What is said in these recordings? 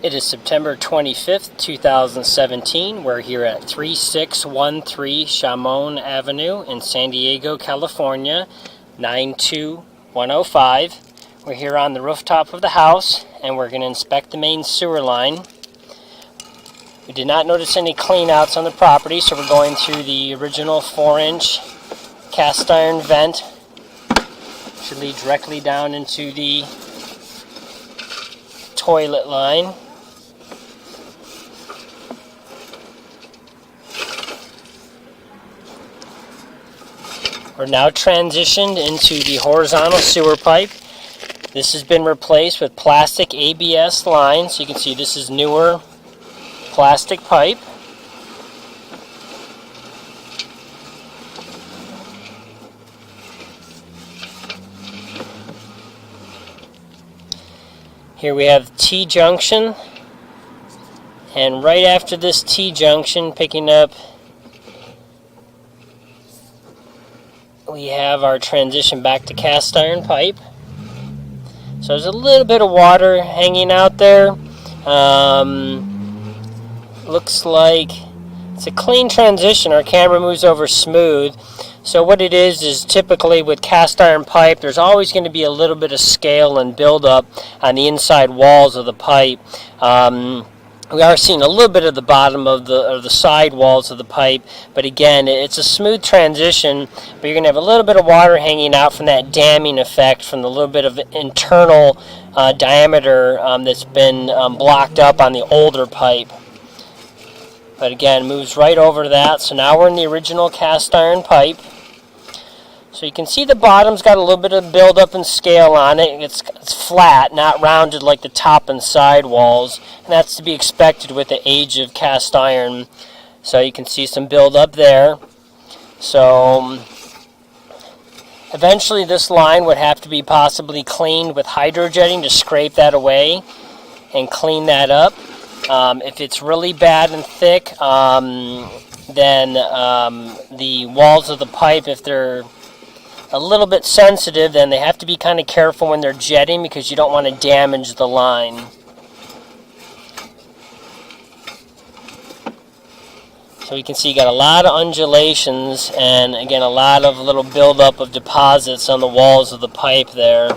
It is September 25th, 2017. We're here at 3613 Chamoune Avenue in San Diego, California, 92105. We're here on the rooftop of the house, and we're going to inspect the main sewer line. We did not notice any cleanouts on the property, so we're going through the original 4-inch cast iron vent. Should lead directly down into the toilet line. We're now transitioned into the horizontal sewer pipe. This has been replaced with plastic ABS lines. You can see this is newer plastic pipe. Here we have T-junction, and right after this T-junction, picking up, we have our transition back to cast iron pipe. So there's a little bit of water hanging out there. Looks like it's a clean transition. Our camera moves over smooth. So what it is typically with cast iron pipe, there's always going to be a little bit of scale and buildup on the inside walls of the pipe. We are seeing a little bit of the bottom of the side walls of the pipe, but again, it's a smooth transition, but you're going to have a little bit of water hanging out from that damming effect from the little bit of internal diameter that's been blocked up on the older pipe. But again, moves right over that. So now we're in the original cast iron pipe. So you can see the bottom's got a little bit of buildup and scale on it. It's flat, not rounded like the top and side walls. And that's to be expected with the age of cast iron. So you can see some buildup there. So eventually this line would have to be possibly cleaned with hydrojetting to scrape that away and clean that up. If it's really bad and thick, then the walls of the pipe, if they're a little bit sensitive, then they have to be kind of careful when they're jetting because you don't want to damage the line. So you can see you got a lot of undulations and again a lot of little buildup of deposits on the walls of the pipe there.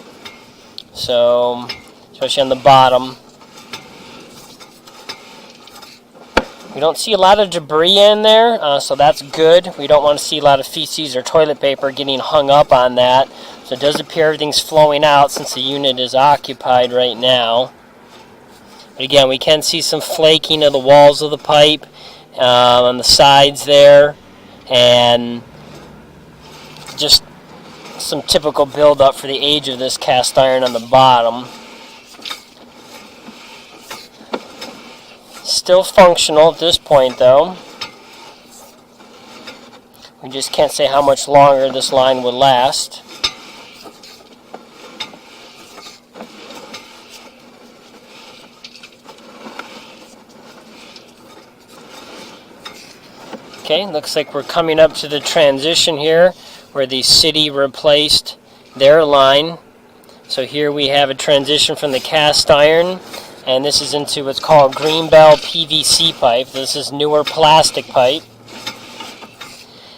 So especially on the bottom. We don't see a lot of debris in there, so that's good. We don't want to see a lot of feces or toilet paper getting hung up on that. So it does appear everything's flowing out since the unit is occupied right now. But again, we can see some flaking of the walls of the pipe on the sides there, and just some typical buildup for the age of this cast iron on the bottom. Still functional at this point though. We just can't say how much longer this line would last. Okay, looks like we're coming up to the transition here where the city replaced their line. So here we have a transition from the cast iron, and this is into what's called Greenbell PVC pipe. This is newer plastic pipe.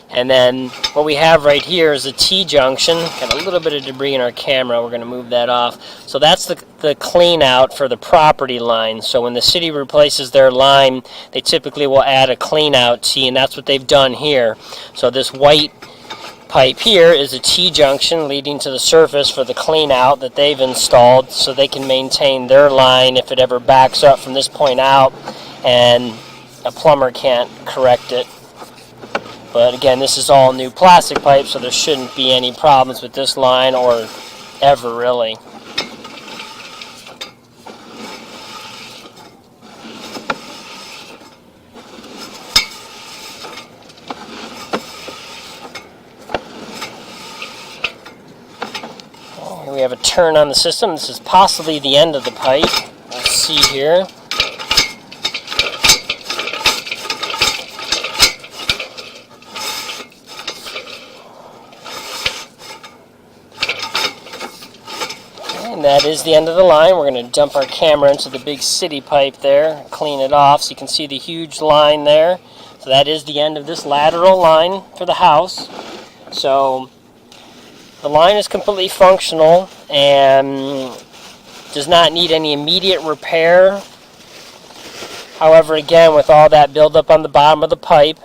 And then what we have right here is a T-junction. Got a little bit of debris in our camera. We're going to move that off. So that's the clean out for the property line. So when the city replaces their line, they typically will add a clean out T, and that's what they've done here. So this white pipe here is a T-junction leading to the surface for the clean out that they've installed so they can maintain their line if it ever backs up from this point out and a plumber can't correct it. But again, this is all new plastic pipe, so there shouldn't be any problems with this line or ever really. Here we have a turn on the system. This is possibly the end of the pipe. Let's see here. that is the end of the line. We're going to dump our camera into the big city pipe there, clean it off so you can see the huge line there. So that is the end of this lateral line for the house. So the line is completely functional and does not need any immediate repair. However, again, with all that buildup on the bottom of the pipe,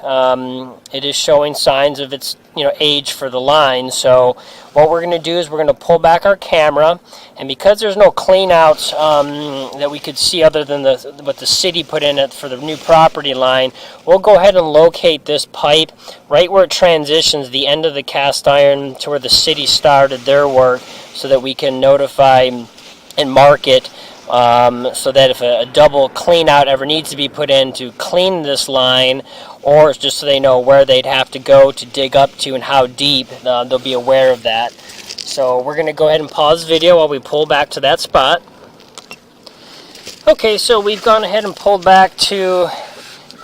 it is showing signs of its age for the line. So what we're going to do is we're going to pull back our camera, and because there's no clean outs that we could see other than what the city put in it for the new property line, we'll go ahead and locate this pipe right where it transitions the end of the cast iron to where the city started their work, so that we can notify and mark it, so that if a double clean out ever needs to be put in to clean this line, or just so they know where they'd have to go to dig up to and how deep, they'll be aware of that. So we're going to go ahead and pause the video while we pull back to that spot. Okay, so we've gone ahead and pulled back to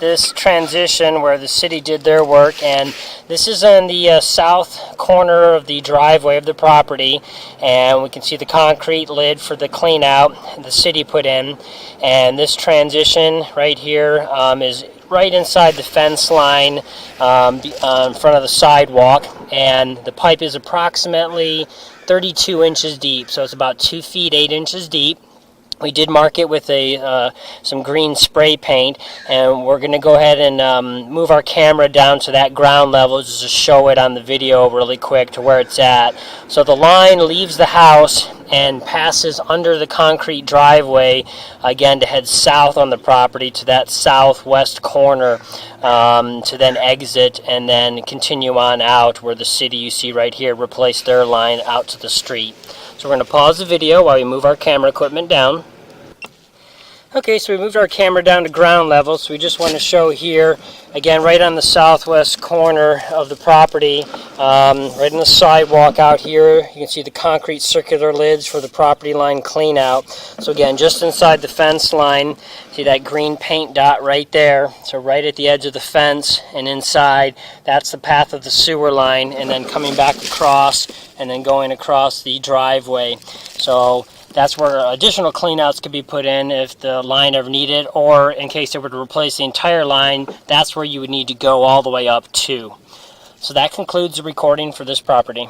this transition where the city did their work, and this is in the south corner of the driveway of the property, and we can see the concrete lid for the clean out the city put in. And this transition right here is right inside the fence line in front of the sidewalk, and the pipe is approximately 32 inches deep, so it's about 2 feet 8 inches deep. We did mark it with some green spray paint, and we're going to go ahead and move our camera down to that ground level just to show it on the video really quick to where it's at. So the line leaves the house and passes under the concrete driveway, again to head south on the property to that southwest corner, to then exit and then continue on out where the city, you see right here, replaced their line out to the street. So we're going to pause the video while we move our camera equipment down. Okay, so we moved our camera down to ground level, so we just want to show here, again, right on the southwest corner of the property, right on the sidewalk out here, you can see the concrete circular lids for the property line clean out. So again, just inside the fence line, see that green paint dot right there, so right at the edge of the fence and inside, that's the path of the sewer line, and then coming back across and then going across the driveway. So that's where additional cleanouts could be put in if the line ever needed, or in case they were to replace the entire line, that's where you would need to go all the way up to. So that concludes the recording for this property.